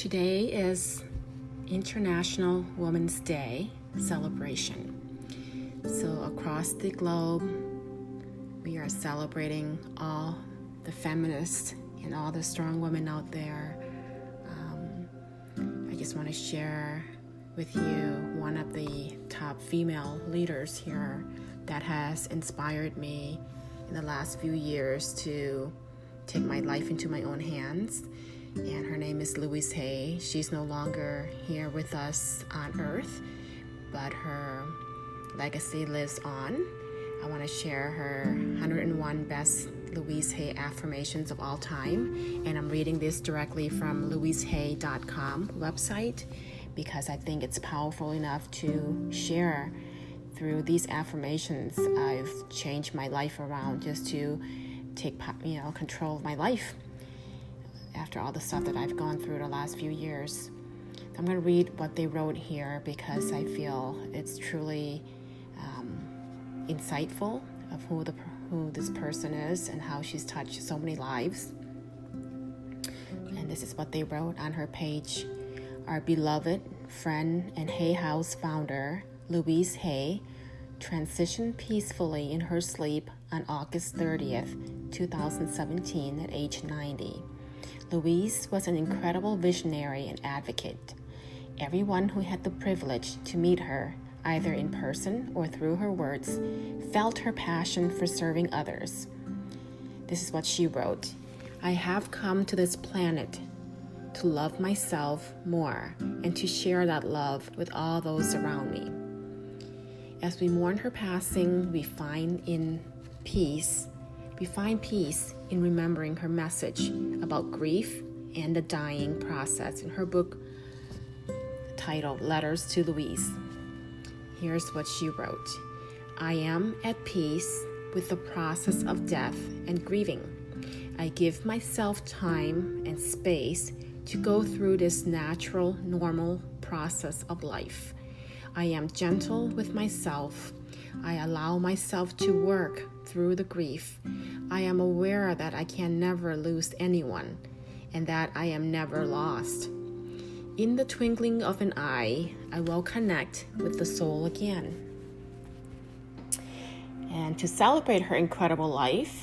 Today is International Women's Day celebration. So across the globe, we are celebrating all the feminists and all the strong women out there. I just want to share with you one of the top female leaders here that has inspired me in the last few years to take my life into my own hands. And her name is Louise. She's no longer here with us on earth, but her legacy lives on. I want to share her 101 best Louise Hay affirmations of all time. And I'm reading this directly from louisehay.com website because I think it's powerful enough to share. Through these affirmations, I've changed my life around just to take control of my life after all the stuff that I've gone through the last few years. I'm going to read what they wrote here because I feel it's truly insightful of who this person is and how she's touched so many lives. And this is what they wrote on her page. Our beloved friend and Hay House founder, Louise Hay, transitioned peacefully in her sleep on August 30th, 2017 at age 90. Louise was an incredible visionary and advocate. Everyone who had the privilege to meet her, either in person or through her words, felt her passion for serving others. This is what she wrote. I have come to this planet to love myself more and to share that love with all those around me. As we mourn her passing, we find peace in remembering her message about grief and the dying process in her book titled Letters to Louise. Here's what she wrote. I am at peace with the process of death and grieving. I give myself time and space to go through this natural, normal process of life. I am gentle with myself. I allow myself to work through the grief. I am aware that I can never lose anyone and that I am never lost. In the twinkling of an eye, I will connect with the soul again. And to celebrate her incredible life,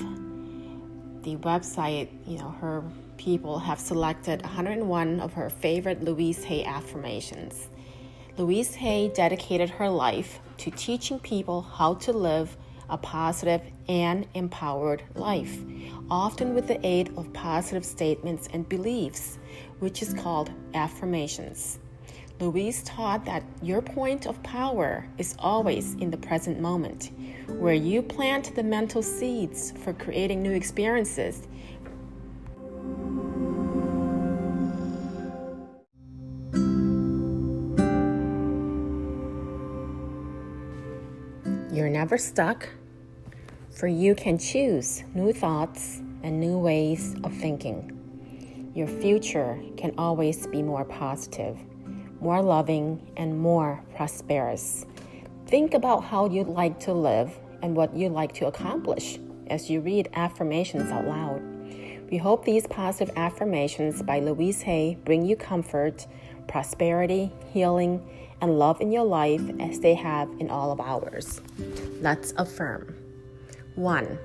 the website, her people have selected 101 of her favorite Louise Hay affirmations. Louise Hay dedicated her life to teaching people how to live a positive and empowered life, often with the aid of positive statements and beliefs, which is called affirmations. Louise taught that your point of power is always in the present moment, where you plant the mental seeds for creating new experiences. You're never stuck, for you can choose new thoughts and new ways of thinking. Your future can always be more positive, more loving, and more prosperous. Think about how you'd like to live and what you'd like to accomplish as you read affirmations out loud. We hope these positive affirmations by Louise Hay bring you comfort, prosperity, healing, and love in your life as they have in all of ours. Let's affirm. 1.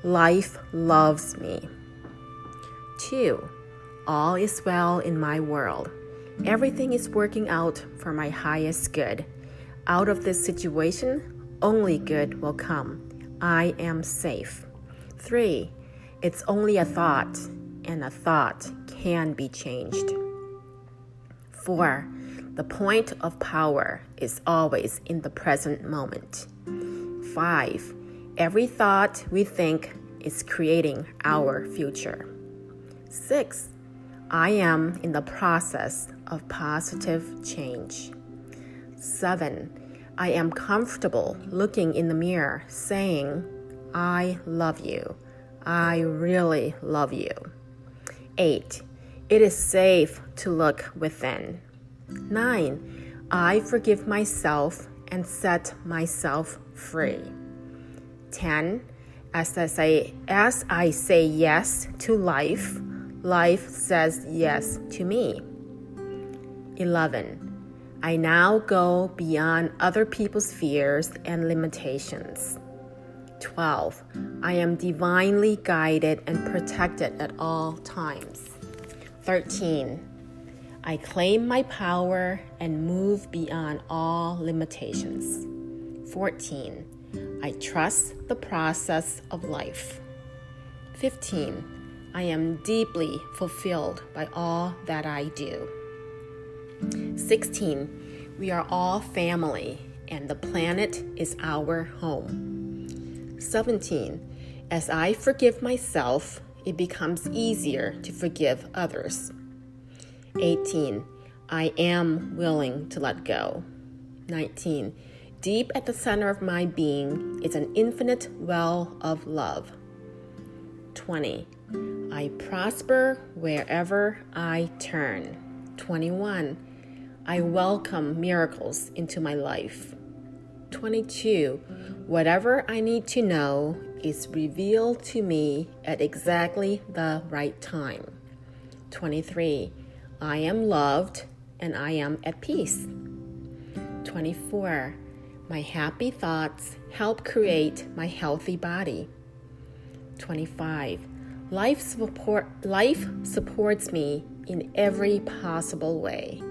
Life loves me. 2. All is well in my world. Everything is working out for my highest good. Out of this situation, only good will come. I am safe. 3. It's only a thought, and a thought can be changed. 4. The point of power is always in the present moment. 5. Every thought we think is creating our future. 6. I am in the process of positive change. 7. I am comfortable looking in the mirror saying, I love you. I really love you. 8. It is safe to look within. 9. I forgive myself and set myself free. 10. As I say yes to life, life says yes to me. 11. I now go beyond other people's fears and limitations. 12. I am divinely guided and protected at all times. 13. I claim my power and move beyond all limitations. 14. I trust the process of life. 15. I am deeply fulfilled by all that I do. 16. We are all family, and the planet is our home. 17. As I forgive myself, it becomes easier to forgive others. 18. I am willing to let go. 19. Deep at the center of my being is an infinite well of love. 20. I prosper wherever I turn. 21. I welcome miracles into my life. 22. Whatever I need to know is revealed to me at exactly the right time. 23. I am loved and I am at peace. 24. My happy thoughts help create my healthy body. 25. Life supports me in every possible way.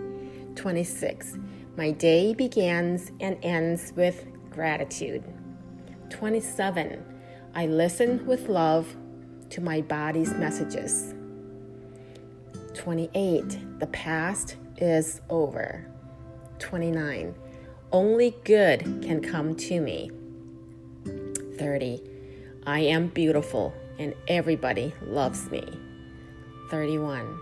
26. My day begins and ends with gratitude. 27. I listen with love to my body's messages. 28. The past is over. 29. Only good can come to me. 30. I am beautiful and everybody loves me. 31.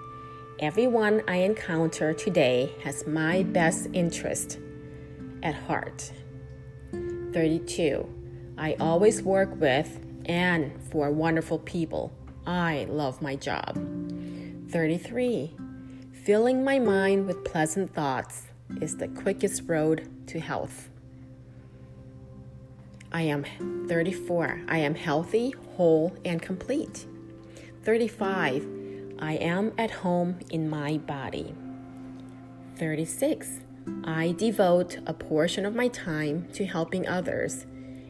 Everyone I encounter today has my best interest at heart. 32. I always work with and for wonderful people. I love my job. 33. Filling my mind with pleasant thoughts is the quickest road to health. 34. I am healthy, whole, and complete. 35. I am at home in my body. 36. I devote a portion of my time to helping others.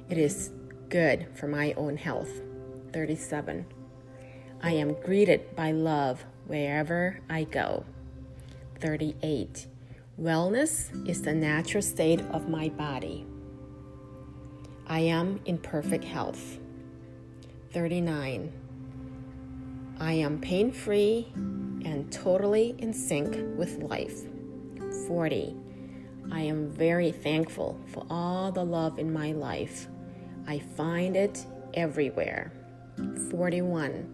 It is good for my own health. 37. I am greeted by love wherever I go. 38. Wellness is the natural state of my body. I am in perfect health. 39. I am pain-free and totally in sync with life. 40. I am very thankful for all the love in my life. I find it everywhere. 41.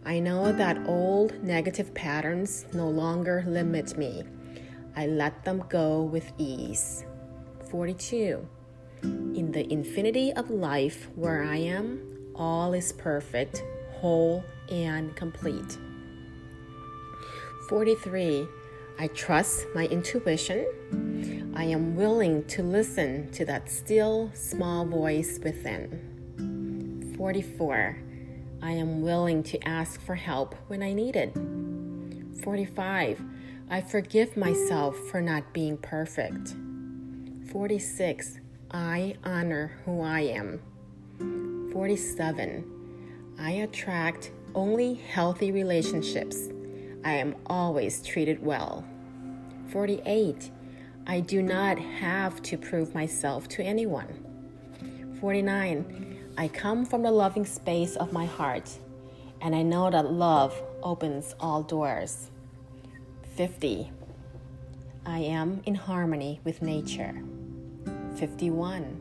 I know that old negative patterns no longer limit me. I let them go with ease. 42. In the infinity of life where I am, all is perfect, whole, and complete. 43. I trust my intuition. I am willing to listen to that still, small voice within. 44. I am willing to ask for help when I need it. 45. I forgive myself for not being perfect. 46. I honor who I am. 47. I attract only healthy relationships. I am always treated well. 48. I do not have to prove myself to anyone. 49. I come from the loving space of my heart, and I know that love opens all doors. 50. I am in harmony with nature. 51.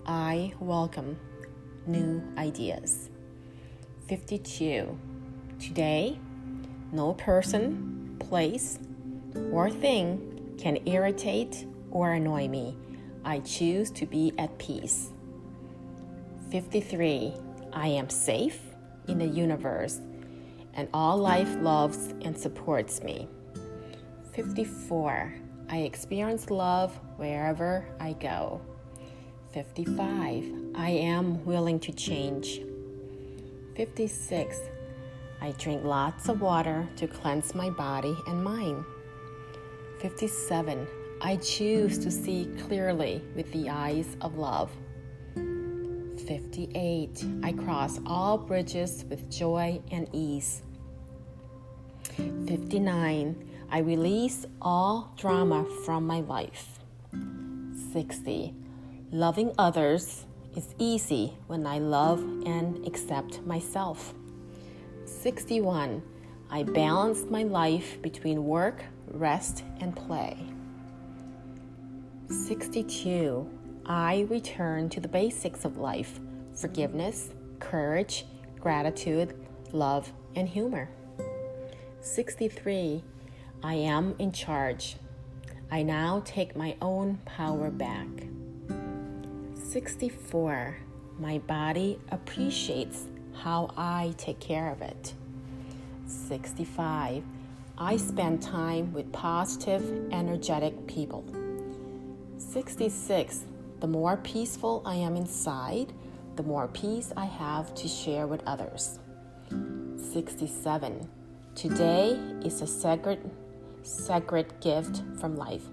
I welcome new ideas. 52. Today, no person, place, or thing can irritate or annoy me. I choose to be at peace. 53. I am safe in the universe, and all life loves and supports me. 54. I experience love wherever I go. 55. I am willing to change. 56. I drink lots of water to cleanse my body and mind. 57. I choose to see clearly with the eyes of love. 58. I cross all bridges with joy and ease. 59. I release all drama from my life. 60. Loving others is easy when I love and accept myself. 61. I balance my life between work, rest, and play. 62. I return to the basics of life: forgiveness, courage, gratitude, love, and humor. 63. I am in charge. I now take my own power back. 64. My body appreciates how I take care of it. 65. I spend time with positive, energetic people. 66. The more peaceful I am inside, the more peace I have to share with others. 67. Today is a sacred gift from life.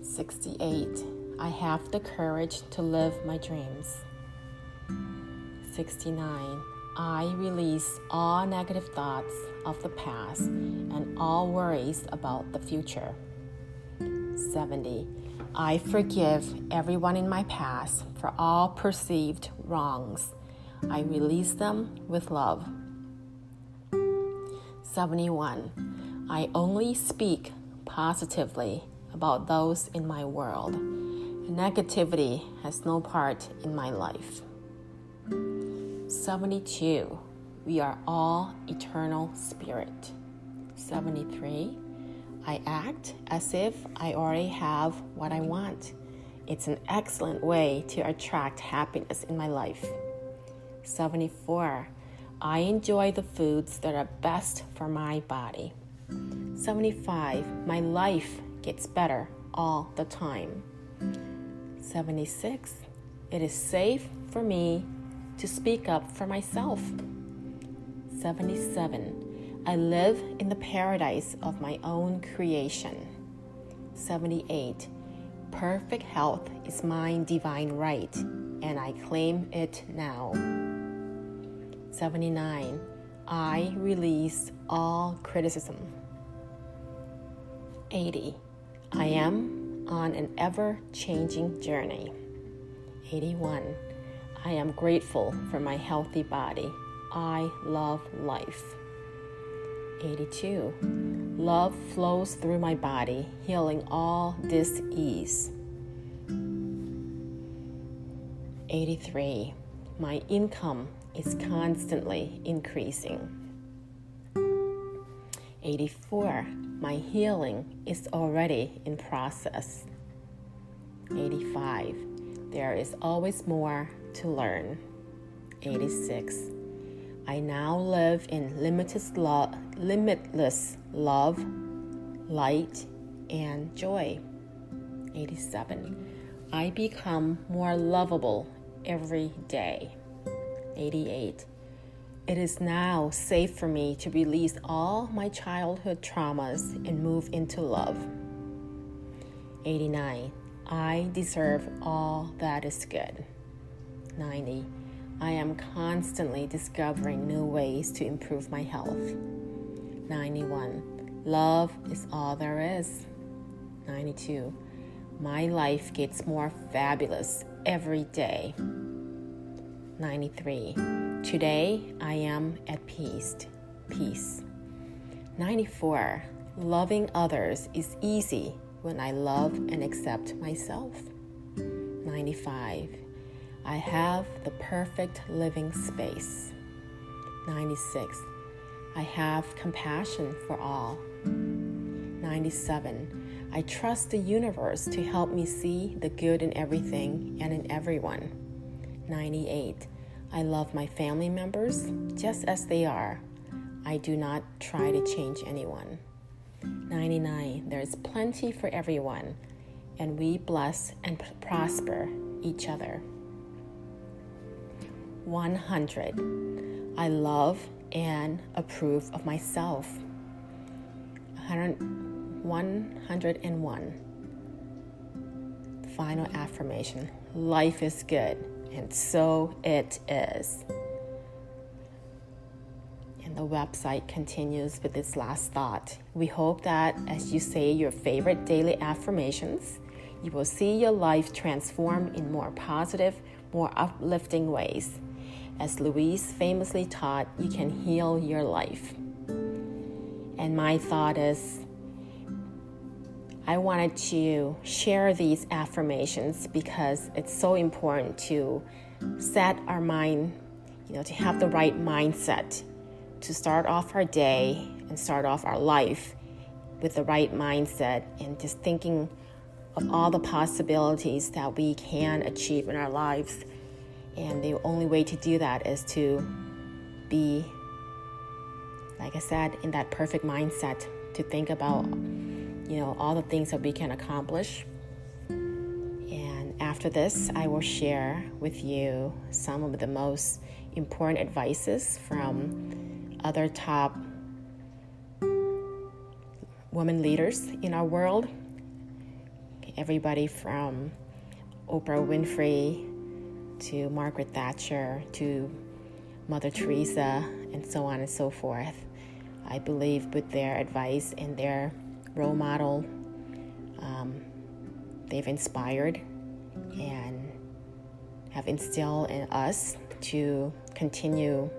68. I have the courage to live my dreams. 69. I release all negative thoughts of the past and all worries about the future. 70. I forgive everyone in my past for all perceived wrongs. I release them with love. 71. I only speak positively about those in my world. Negativity has no part in my life. 72. We are all eternal spirit. 73. I act as if I already have what I want. It's an excellent way to attract happiness in my life. 74. I enjoy the foods that are best for my body. 75. My life gets better all the time. 76. It is safe for me to speak up for myself. 77. I live in the paradise of my own creation. 78. Perfect health is my divine right, and I claim it now. 79. I release all criticism. 80. I am on an ever-changing journey. 81. I am grateful for my healthy body. I love life. 82. Love flows through my body, healing all dis-ease. 83. My income is constantly increasing. 84. My healing is already in process. 85. There is always more to learn. 86. I now live in limitless love, light, and joy. 87. I become more lovable every day. 88. It is now safe for me to release all my childhood traumas and move into love. 89. I deserve all that is good. 90. I am constantly discovering new ways to improve my health. 91. Love is all there is. 92. My life gets more fabulous every day. 93. Today I am at peace. 94. Loving others is easy when I love and accept myself. 95. I have the perfect living space. 96. I have compassion for all. 97. I trust the universe to help me see the good in everything and in everyone. 98. I love my family members just as they are. I do not try to change anyone. 99. There is plenty for everyone, and we bless and prosper each other. 100. I love and approve of myself. 101. Final affirmation. Life is good, and so it is. And the website continues with this last thought. We hope that as you say your favorite daily affirmations, you will see your life transform in more positive, more uplifting ways. As Louise famously taught, you can heal your life. And my thought is, I wanted to share these affirmations because it's so important to set our mind, to have the right mindset, to start off our day and start off our life with the right mindset and just thinking of all the possibilities that we can achieve in our lives. And the only way to do that is to be, like I said, in that perfect mindset, to think about all the things that we can accomplish. And after this, I will share with you some of the most important advices from other top women leaders in our world. Everybody from Oprah Winfrey to Margaret Thatcher to Mother Teresa and so on and so forth. I believe with their advice and their role model, they've inspired and have instilled in us to continue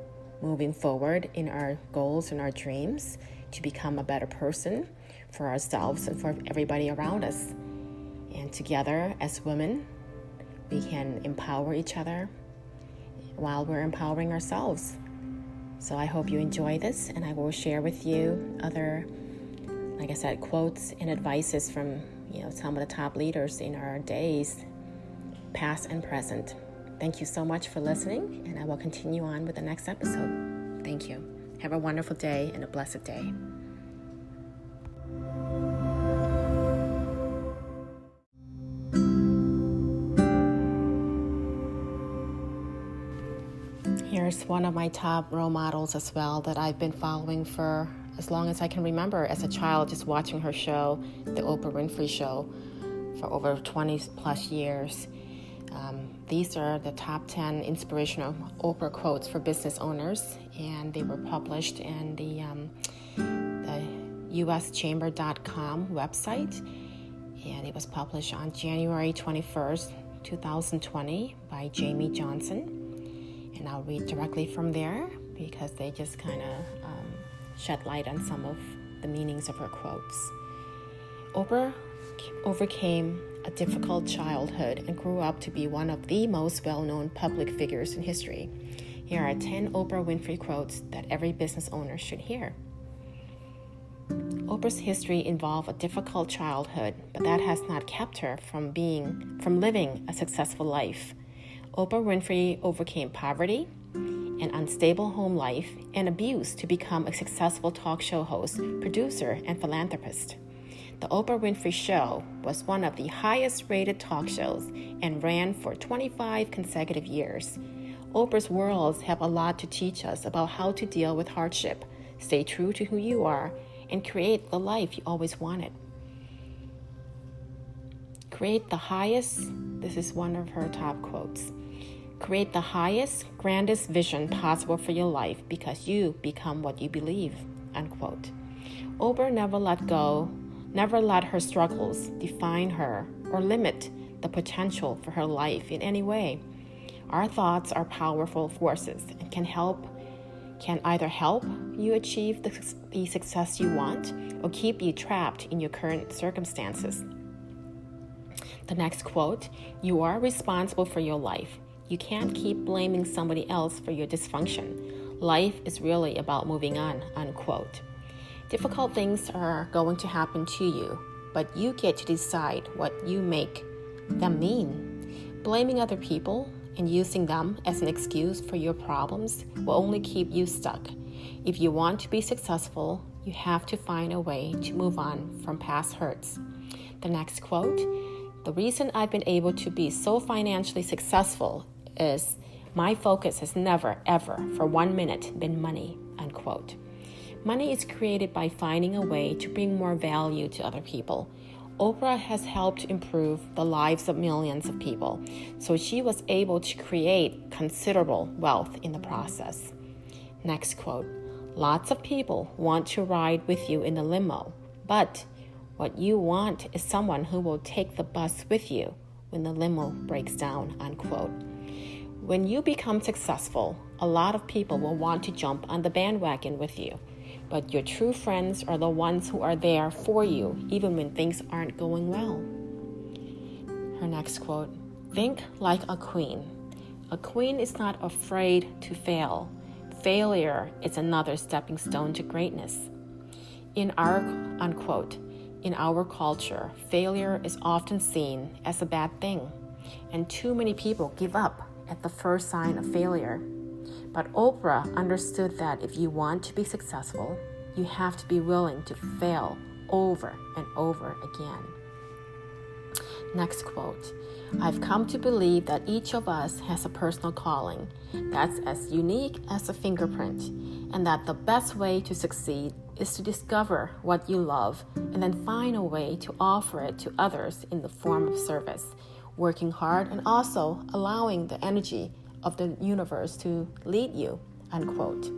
moving forward in our goals and our dreams to become a better person for ourselves and for everybody around us. And together as women, we can empower each other while we're empowering ourselves. So I hope you enjoy this, and I will share with you other, like I said, quotes and advices from some of the top leaders in our days, past and present. Thank you so much for listening, and I will continue on with the next episode. Thank you. Have a wonderful day and a blessed day. Here's one of my top role models as well that I've been following for as long as I can remember as a child, just watching her show, the Oprah Winfrey Show, for over 20 plus years. These are the top 10 inspirational Oprah quotes for business owners, and they were published in the uschamber.com website, and it was published on January 21st, 2020 by Jamie Johnson. And I'll read directly from there because they just kind of shed light on some of the meanings of her quotes. Oprah overcame a difficult childhood and grew up to be one of the most well-known public figures in history. Here are 10 Oprah Winfrey quotes that every business owner should hear. Oprah's history involved a difficult childhood, but that has not kept her from living a successful life. Oprah Winfrey overcame poverty, an unstable home life, and abuse to become a successful talk show host, producer, and philanthropist. The Oprah Winfrey Show was one of the highest-rated talk shows and ran for 25 consecutive years. Oprah's worlds have a lot to teach us about how to deal with hardship, stay true to who you are, and create the life you always wanted. This is one of her top quotes. Create the highest, grandest vision possible for your life because you become what you believe, unquote. Oprah never let her struggles define her or limit the potential for her life in any way. Our thoughts are powerful forces and can either help you achieve the success you want or keep you trapped in your current circumstances. The next quote, you are responsible for your life. You can't keep blaming somebody else for your dysfunction. Life is really about moving on, unquote. Difficult things are going to happen to you, but you get to decide what you make them mean. Blaming other people and using them as an excuse for your problems will only keep you stuck. If you want to be successful, you have to find a way to move on from past hurts. The next quote, the reason I've been able to be so financially successful is my focus has never, ever, for 1 minute been money. unquote. Money is created by finding a way to bring more value to other people. Oprah has helped improve the lives of millions of people, so she was able to create considerable wealth in the process. Next quote, lots of people want to ride with you in the limo, but what you want is someone who will take the bus with you when the limo breaks down, unquote. When you become successful, a lot of people will want to jump on the bandwagon with you. But your true friends are the ones who are there for you, even when things aren't going well. Her next quote, think like a queen. A queen is not afraid to fail. Failure is another stepping stone to greatness. In our culture, failure is often seen as a bad thing, and too many people give up at the first sign of failure. But Oprah understood that if you want to be successful, you have to be willing to fail over and over again. Next quote, I've come to believe that each of us has a personal calling that's as unique as a fingerprint, and that the best way to succeed is to discover what you love and then find a way to offer it to others in the form of service, working hard and also allowing the energy of the universe to lead you, unquote.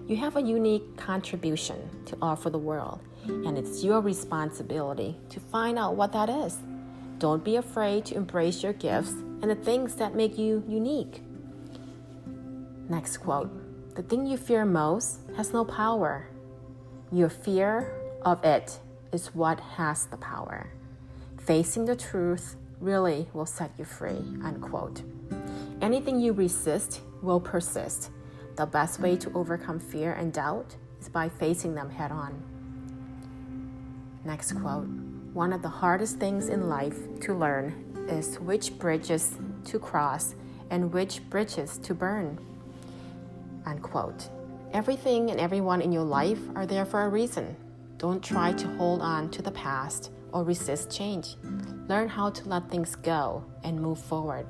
You have a unique contribution to offer the world, and it's your responsibility to find out what that is. Don't be afraid to embrace your gifts and the things that make you unique. Next quote, the thing you fear most has no power. Your fear of it is what has the power. Facing the truth really will set you free, unquote. Anything you resist will persist. The best way to overcome fear and doubt is by facing them head on. Next quote, one of the hardest things in life to learn is which bridges to cross and which bridges to burn, unquote. Everything and everyone in your life are there for a reason. Don't try to hold on to the past or resist change. Learn how to let things go and move forward.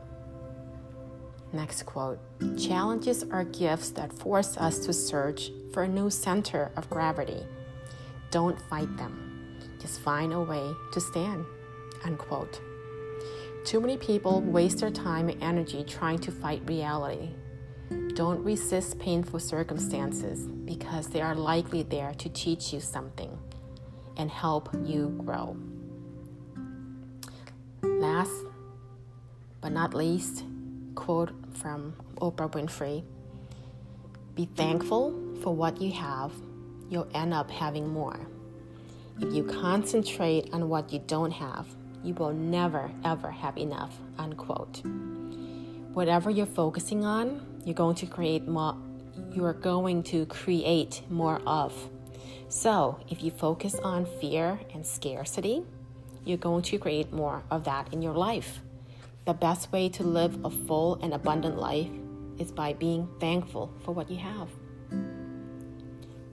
Next quote, challenges are gifts that force us to search for a new center of gravity. Don't fight them. Just find a way to stand, unquote. Too many people waste their time and energy trying to fight reality. Don't resist painful circumstances because they are likely there to teach you something and help you grow. Last but not least, quote from Oprah Winfrey, be thankful for what you have, you'll end up having more. If you concentrate on what you don't have, you will never ever have enough, unquote. Whatever you're focusing on, you're going to create more of. So if you focus on fear and scarcity, you're going to create more of that in your life. The best way to live a full and abundant life is by being thankful for what you have.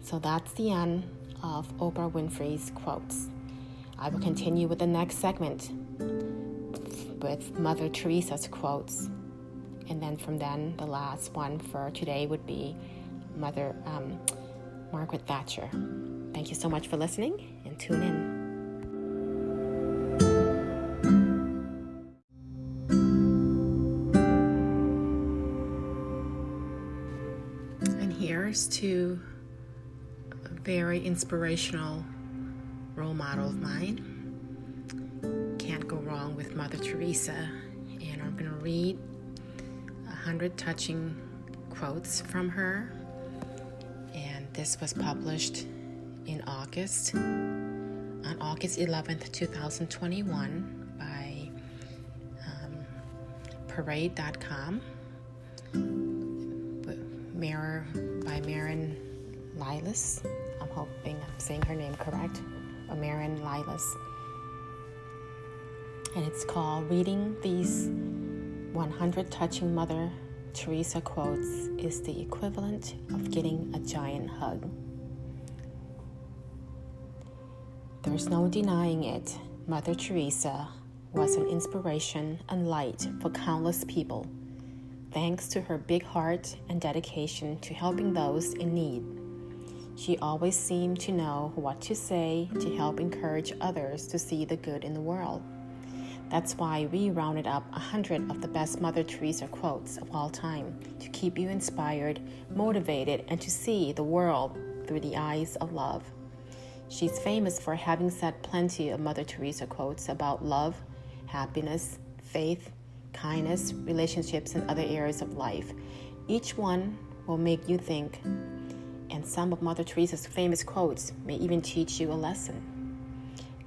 So that's the end of Oprah Winfrey's quotes. I will continue with the next segment with Mother Teresa's quotes. And then from then, the last one for today would be Margaret Thatcher. Thank you so much for listening, and tune in. And here's to a very inspirational role model of mine. Can't go wrong with Mother Teresa. And I'm going to read 100 touching quotes from her. And this was published in August, on August 11th, 2021 by parade.com by Marin Lilas. I'm hoping I'm saying her name correct. Or Marin Lilas. And it's called Reading These 100 Touching Mother Teresa Quotes is the equivalent of getting a giant hug. There's no denying it. Mother Teresa was an inspiration and light for countless people. thanks to her big heart and dedication to helping those in need. She always seemed to know what to say to help encourage others to see the good in the world. That's why we rounded up 100 of the best Mother Teresa quotes of all time to keep you inspired, motivated, and to see the world through the eyes of love. She's famous for having said plenty of Mother Teresa quotes about love, happiness, faith, kindness, relationships, and other areas of life. Each one will make you think, and some of Mother Teresa's famous quotes may even teach you a lesson.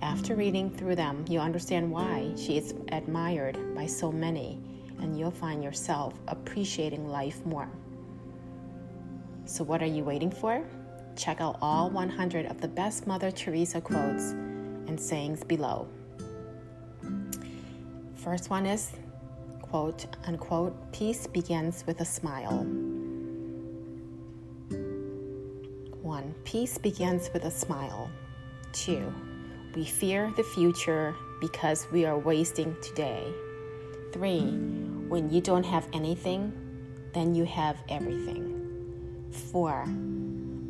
After reading through them, you'll understand why she is admired by so many, and you'll find yourself appreciating life more. So what are you waiting for? Check out all 100 of the best Mother Teresa quotes and sayings below. First one is, quote unquote, peace begins with a smile. 1. Peace begins with a smile. 2. We fear the future because we are wasting today. 3. When you don't have anything, then you have everything. 4.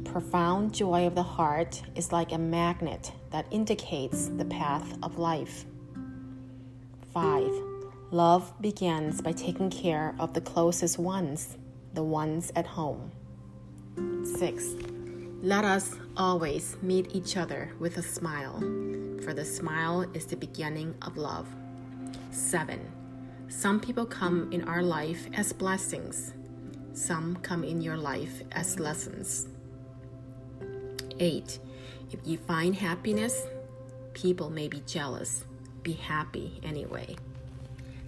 Profound joy of the heart is like a magnet that indicates the path of life. 5. Love begins by taking care of the closest ones, the ones at home. 6. Let us always meet each other with a smile, for the smile is the beginning of love. 7. Some people come in our life as blessings. Some come in your life as lessons. 8. If you find happiness, people may be jealous. Be happy anyway.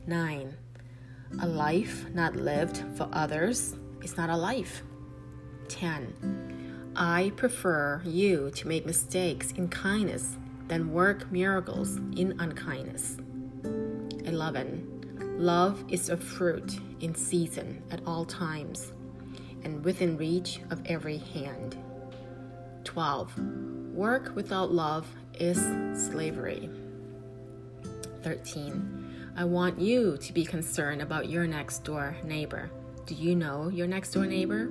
9. A life not lived for others is not a life. 10. I prefer you to make mistakes in kindness than work miracles in unkindness. 11. Love is a fruit in season at all times and within reach of every hand. 12. Work without love is slavery. 13. I want you to be concerned about your next door neighbor. Do you know your next door neighbor?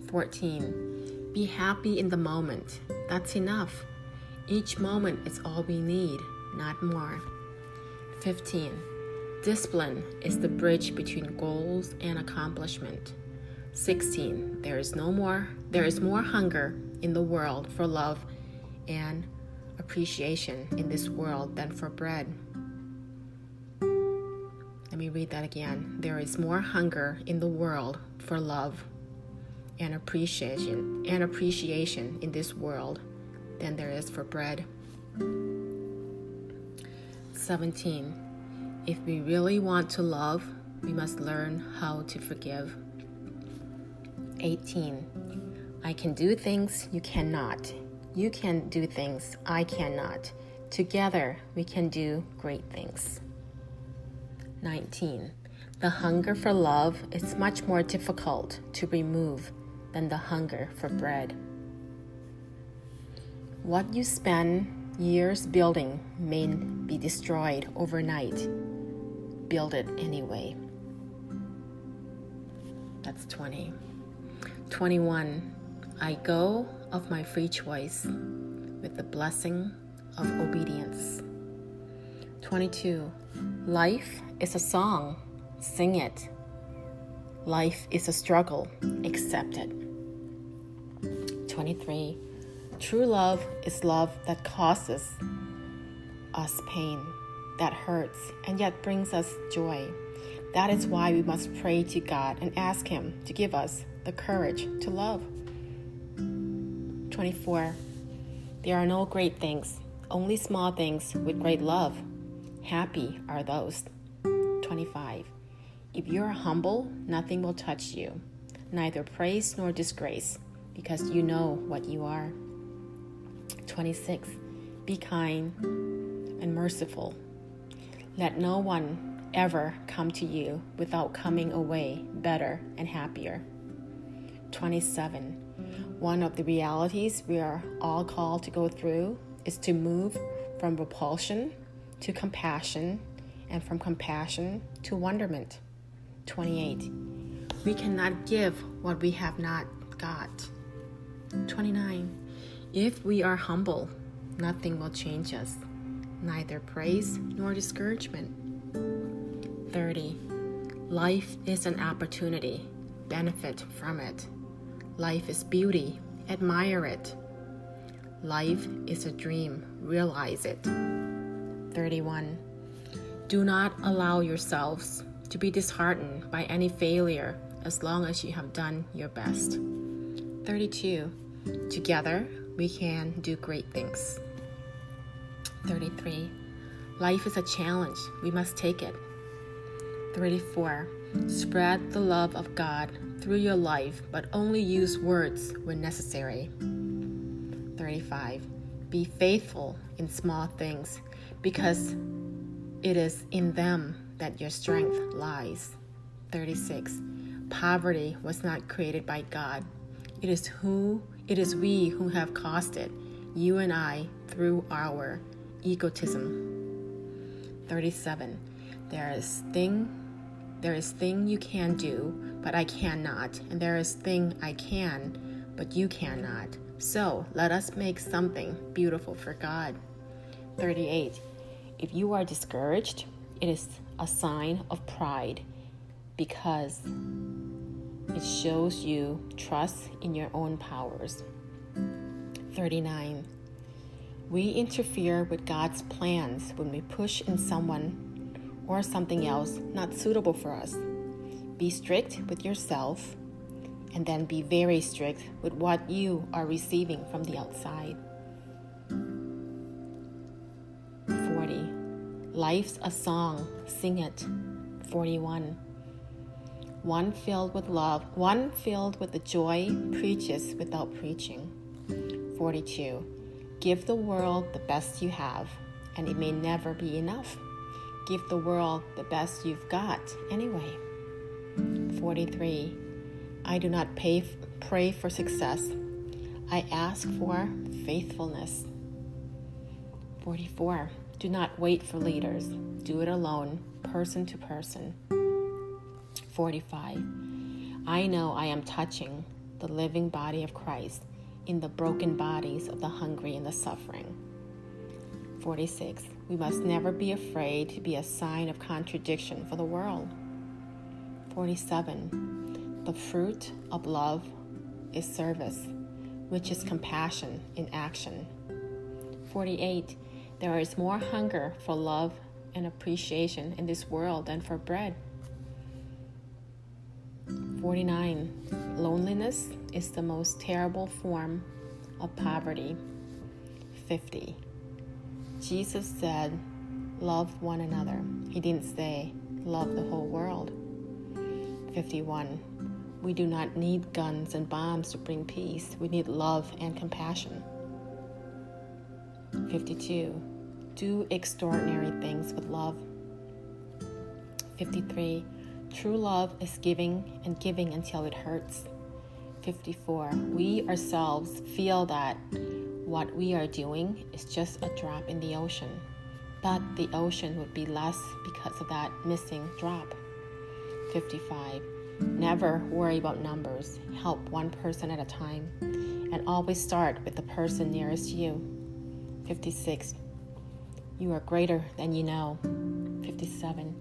14. Be happy in the moment. That's enough. Each moment is all we need, not more. 15. Discipline is the bridge between goals and accomplishment. 16. There is more hunger in the world for love and appreciation in this world than for bread. Let me read that again. There is more hunger in the world for love and appreciation in this world than there is for bread. 17. If we really want to love, we must learn how to forgive. 18. I can do things you cannot. You can do things I cannot. Together we can do great things. 19. The hunger for love is much more difficult to remove than the hunger for bread. What you spend years building may be destroyed overnight. Build it anyway. That's 20. 21. I go of my free choice with the blessing of obedience. 22. Life is a song. Sing it. Life is a struggle. Accept it. 23. True love is love that causes us pain, that hurts, and yet brings us joy. That is why we must pray to God and ask Him to give us the courage to love. 24. There are no great things, only small things with great love. Happy are those. 25. If you are humble, nothing will touch you, neither praise nor disgrace, because you know what you are. 26. Be kind and merciful. Let no one ever come to you without coming away better and happier. 27. One of the realities we are all called to go through is to move from repulsion to compassion and from compassion to wonderment. 28. We cannot give what we have not got. 29. If we are humble, nothing will change us, neither praise nor discouragement. 30. Life is an opportunity. Benefit from it. Life is beauty. Admire it. Life is a dream. Realize it. 31. Do not allow yourselves to be disheartened by any failure as long as you have done your best. 32. Together, we can do great things. 33. Life is a challenge. We must take it. 34. Spread the love of God through your life, but only use words when necessary. 35. Be faithful in small things, because it is in them that your strength lies. 36. Poverty was not created by God. It is we who have caused it, you and I, through our egotism. 37. There is thing you can do, but I cannot, and there is thing I can, but you cannot. So let us make something beautiful for God. 38. If you are discouraged, it is a sign of pride, because it shows you trust in your own powers. 39. We interfere with God's plans when we push in someone or something else not suitable for us. Be strict with yourself, and then be very strict with what you are receiving from the outside. 40. Life's a song, sing it. 41. One filled with love, one filled with the joy, preaches without preaching. 42. Give the world the best you have, and it may never be enough. Give the world the best you've got anyway. 43. I do not pray for success. I ask for faithfulness. 44. Do not wait for leaders. Do it alone, person to person. 45. I know I am touching the living body of Christ in the broken bodies of the hungry and the suffering. 46. We must never be afraid to be a sign of contradiction for the world. 47. The fruit of love is service, which is compassion in action. 48. There is more hunger for love and appreciation in this world than for bread. 49. Loneliness is the most terrible form of poverty. 50. Jesus said, love one another. He didn't say, love the whole world. 51. We do not need guns and bombs to bring peace. We need love and compassion. 52. Do extraordinary things with love. 53. True love is giving and giving until it hurts. 54. We ourselves feel that what we are doing is just a drop in the ocean, but the ocean would be less because of that missing drop. 55. Never worry about numbers. Help one person at a time, and always start with the person nearest you. 56. You are greater than you know. 57.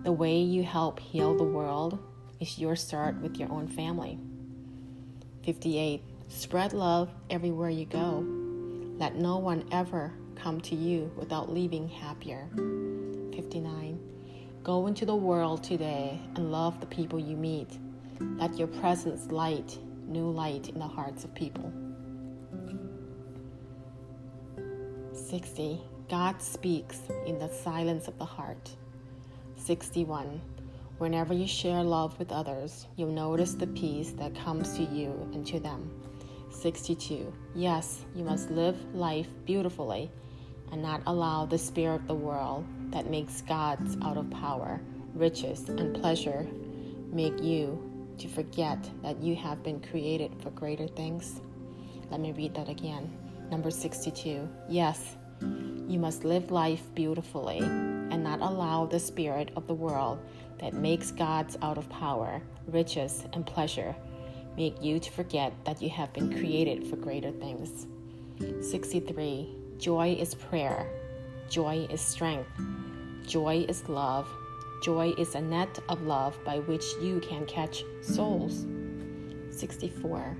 The way you help heal the world is your start with your own family. 58. Spread love everywhere you go. Let no one ever come to you without leaving happier. 59. Go into the world today and love the people you meet. Let your presence light new light in the hearts of people. 60. God speaks in the silence of the heart. 61. Whenever you share love with others, you'll notice the peace that comes to you and to them. 62. Yes, you must live life beautifully and not allow the spirit of the world that makes gods out of power, riches, and pleasure make you to forget that you have been created for greater things. Let me read that again. Number 62. Yes, You must live life beautifully and not allow the spirit of the world that makes gods out of power, riches, and pleasure make you to forget that you have been created for greater things. 63. Joy is prayer. Joy is strength. Joy is love. Joy is a net of love by which you can catch souls. 64.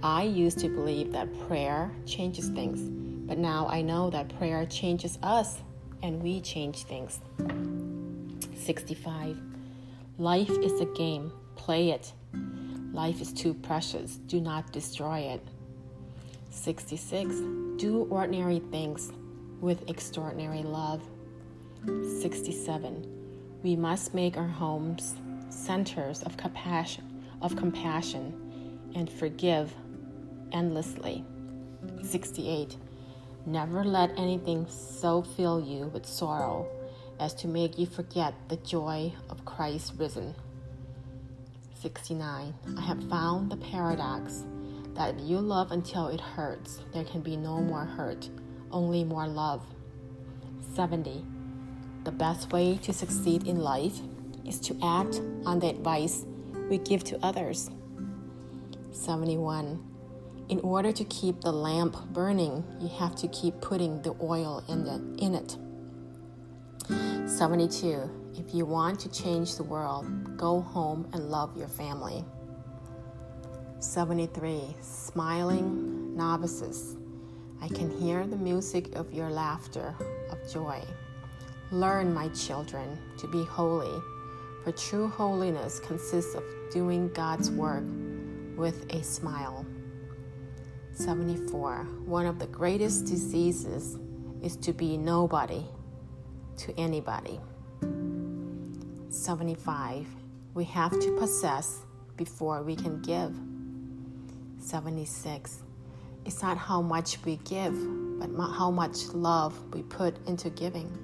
I used to believe that prayer changes things, but now I know that prayer changes us and we change things. 65. Life is a game. Play it. Life is too precious. Do not destroy it. 66. Do ordinary things with extraordinary love. 67. We must make our homes centers of compassion and forgive endlessly. 68. Never let anything so fill you with sorrow as to make you forget the joy of Christ risen. 69. I have found the paradox that if you love until it hurts, there can be no more hurt, only more love. 70. The best way to succeed in life is to act on the advice we give to others. 71. In order to keep the lamp burning, you have to keep putting the oil in it. 72. If you want to change the world, go home and love your family. 73. Smiling novices, I can hear the music of your laughter of joy. Learn, my children, to be holy, for true holiness consists of doing God's work with a smile. 74. One of the greatest diseases is to be nobody to anybody. 75. We have to possess before we can give. 76. It's not how much we give, but how much love we put into giving.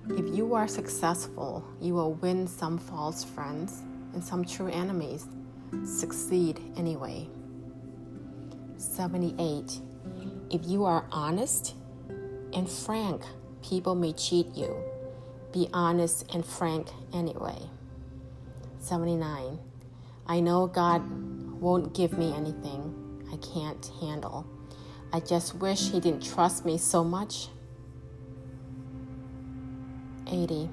If you are successful, you will win some false friends and some true enemies. Succeed anyway. 78. If you are honest and frank, people may cheat you. Be honest and frank anyway. 79. I know God won't give me anything I can't handle. I just wish He didn't trust me so much. 80.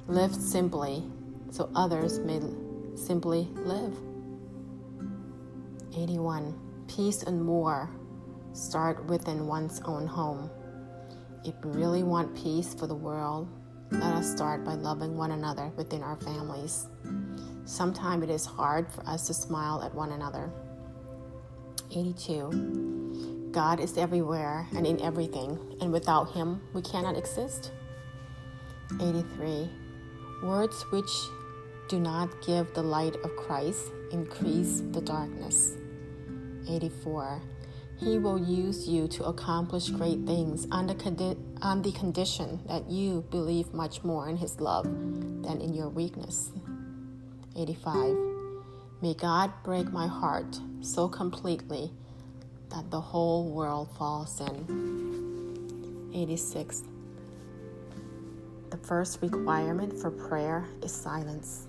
Live simply so others may simply live. 81. Peace and war start within one's own home. If we really want peace for the world, let us start by loving one another within our families. Sometimes it is hard for us to smile at one another. 82. God is everywhere and in everything, and without Him, we cannot exist. 83. Words which do not give the light of Christ increase the darkness. 84. He will use you to accomplish great things on the condition that you believe much more in His love than in your weakness. 85. May God break my heart so completely that the whole world falls in. 86. The first requirement for prayer is silence.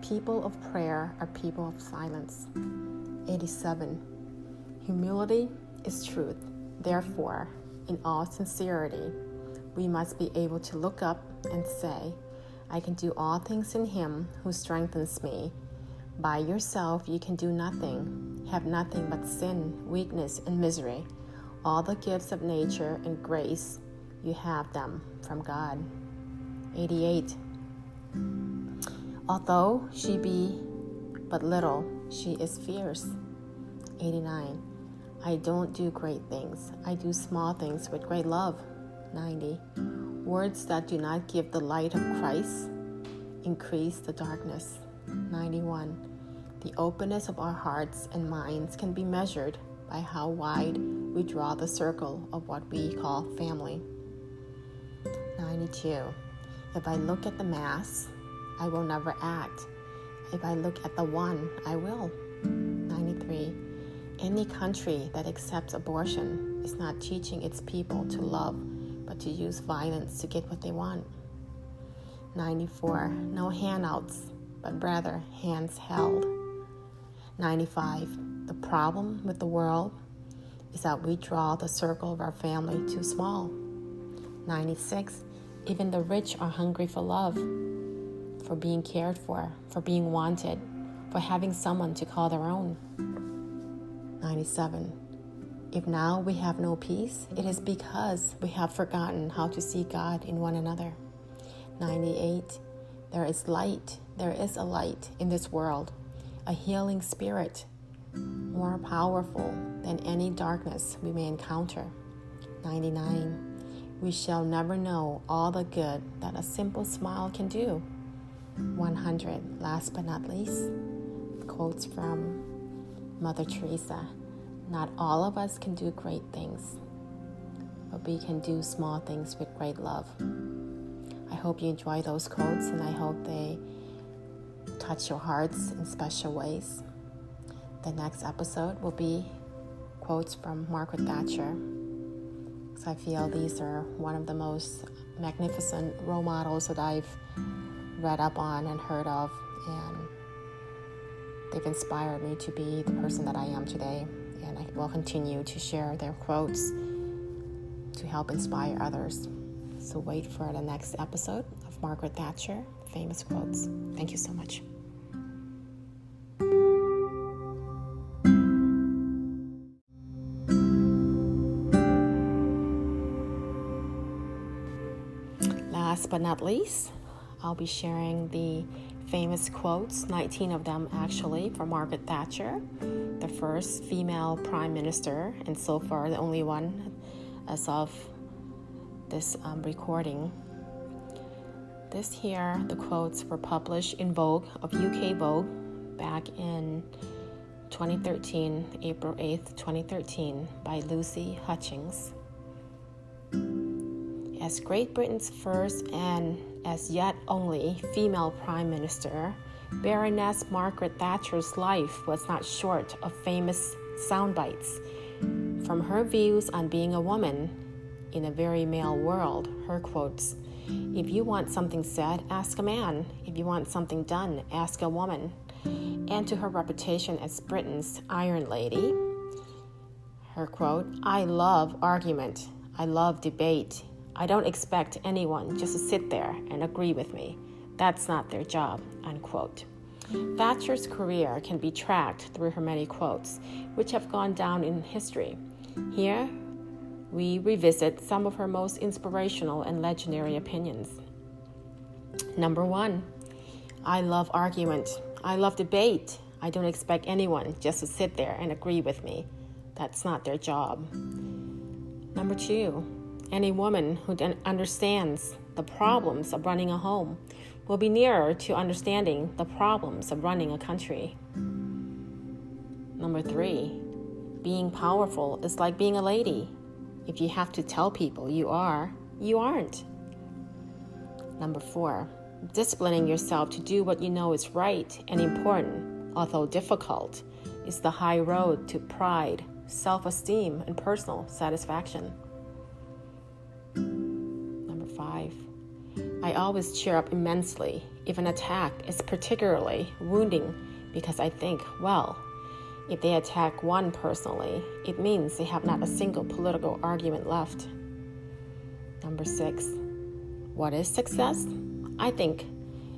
People of prayer are people of silence. 87. Humility is truth. Therefore, in all sincerity, we must be able to look up and say, I can do all things in Him who strengthens me. By yourself you can do nothing, have nothing but sin, weakness, and misery. All the gifts of nature and grace, you have them from God. 88. Although she be but little, she is fierce. 89. I don't do great things. I do small things with great love. 90. Words that do not give the light of Christ increase the darkness. 91. The openness of our hearts and minds can be measured by how wide we draw the circle of what we call family. 92. If I look at the mass, I will never act. If I look at the one, I will. 93. Any country that accepts abortion is not teaching its people to love, but to use violence to get what they want. 94, no handouts, but rather hands held. 95, the problem with the world is that we draw the circle of our family too small. 96, even the rich are hungry for love, for being cared for being wanted, for having someone to call their own. 97, if now we have no peace, it is because we have forgotten how to see God in one another. 98, there is a light in this world, a healing spirit, more powerful than any darkness we may encounter. 99, we shall never know all the good that a simple smile can do. 100, last but not least, quotes from Mother Teresa. Not all of us can do great things, but we can do small things with great love. I hope you enjoy those quotes, and I hope they touch your hearts in special ways. The next episode will be quotes from Margaret Thatcher, because I feel these are one of the most magnificent role models that I've read up on and heard of, and they've inspired me to be the person that I am today, and I will continue to share their quotes to help inspire others. So wait for the next episode of Margaret Thatcher, Famous Quotes. Thank you so much. Last but not least, I'll be sharing the famous quotes, 19 of them actually, from Margaret Thatcher, the first female prime minister, and so far the only one as of this recording. The quotes were published in Vogue of UK Vogue back in 2013, April 8th, 2013, by Lucy Hutchings. As Great Britain's first and as yet only female prime minister, Baroness Margaret Thatcher's life was not short of famous sound bites. From her views on being a woman in a very male world, her quotes, "If you want something said, ask a man. If you want something done, ask a woman." And to her reputation as Britain's Iron Lady, her quote, "I love argument. I love debate. I don't expect anyone just to sit there and agree with me. That's not their job," unquote. Thatcher's career can be tracked through her many quotes, which have gone down in history. Here, we revisit some of her most inspirational and legendary opinions. Number 1, "I love argument. I love debate. I don't expect anyone just to sit there and agree with me. That's not their job." Number 2, "Any woman who understands the problems of running a home will be nearer to understanding the problems of running a country." Number 3, "Being powerful is like being a lady. If you have to tell people you are, you aren't." Number 4, "Disciplining yourself to do what you know is right and important, although difficult, is the high road to pride, self-esteem, and personal satisfaction." Number 5, "I always cheer up immensely if an attack is particularly wounding because I think, well, if they attack one personally, it means they have not a single political argument left." Number 6, "What is success? I think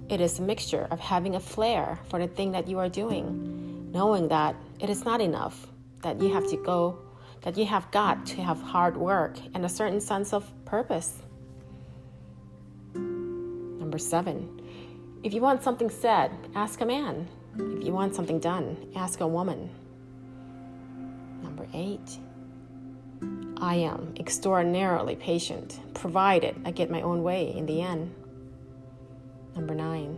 it is a mixture of having a flair for the thing that you are doing, knowing that it is not enough, that you have got to have hard work and a certain sense of purpose." Number 7, "If you want something said, ask a man. If you want something done, ask a woman." Number 8, "I am extraordinarily patient, provided I get my own way in the end." Number 9,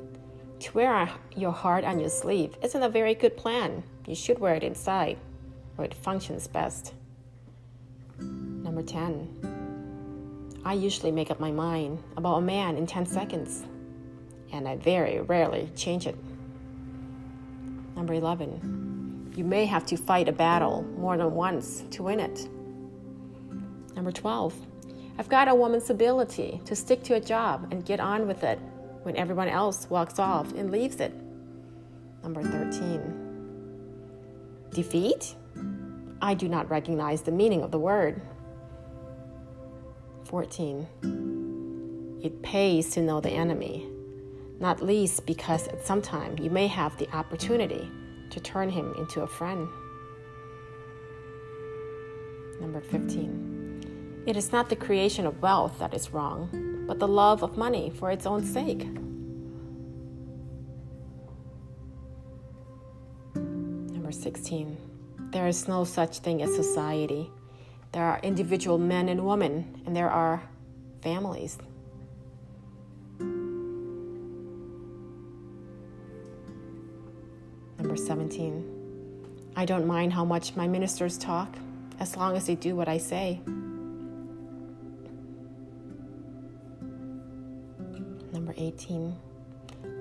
"To wear your heart on your sleeve isn't a very good plan. You should wear it inside, where it functions best." Number 10, "I usually make up my mind about a man in 10 seconds, and I very rarely change it." Number 11, "You may have to fight a battle more than once to win it." Number 12, I've got a woman's ability to stick to a job and get on with it when everyone else walks off and leaves it. Number 13, defeat? I do not recognize the meaning of the word. 14, it pays to know the enemy, not least because at some time you may have the opportunity to turn him into a friend. Number 15, it is not the creation of wealth that is wrong, but the love of money for its own sake. Number 16, there is no such thing as society. There are individual men and women, and there are families. Number 17, I don't mind how much my ministers talk, as long as they do what I say. Number 18,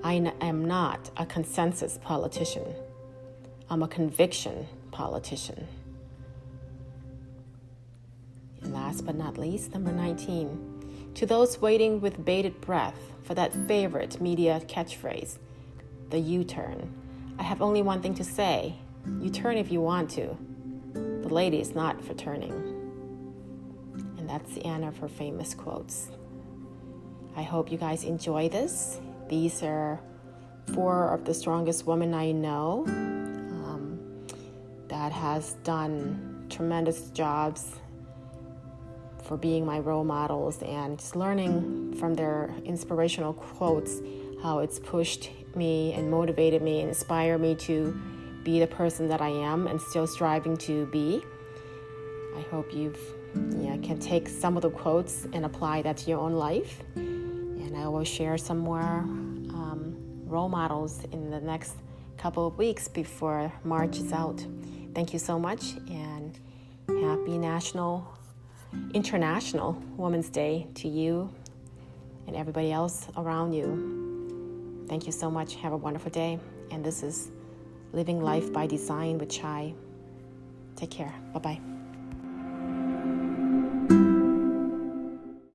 I am not a consensus politician. I'm a conviction politician. And last but not least, number 19, to those waiting with bated breath for that favorite media catchphrase, the U-turn, I have only one thing to say. You turn if you want to. The lady is not for turning. And that's the end of her famous quotes. I hope you guys enjoy this. These are 4 of the strongest women I know that has done tremendous jobs for being my role models, and just learning from their inspirational quotes how it's pushed me and motivated me and inspired me to be the person that I am and still striving to be. I hope you can take some of the quotes and apply that to your own life. And I will share some more role models in the next couple of weeks before March is out. Thank you so much, and happy International Women's Day to you and everybody else around you. Thank you so much. Have a wonderful day. And this is Living Life by Design with Chai. Take care. Bye-bye.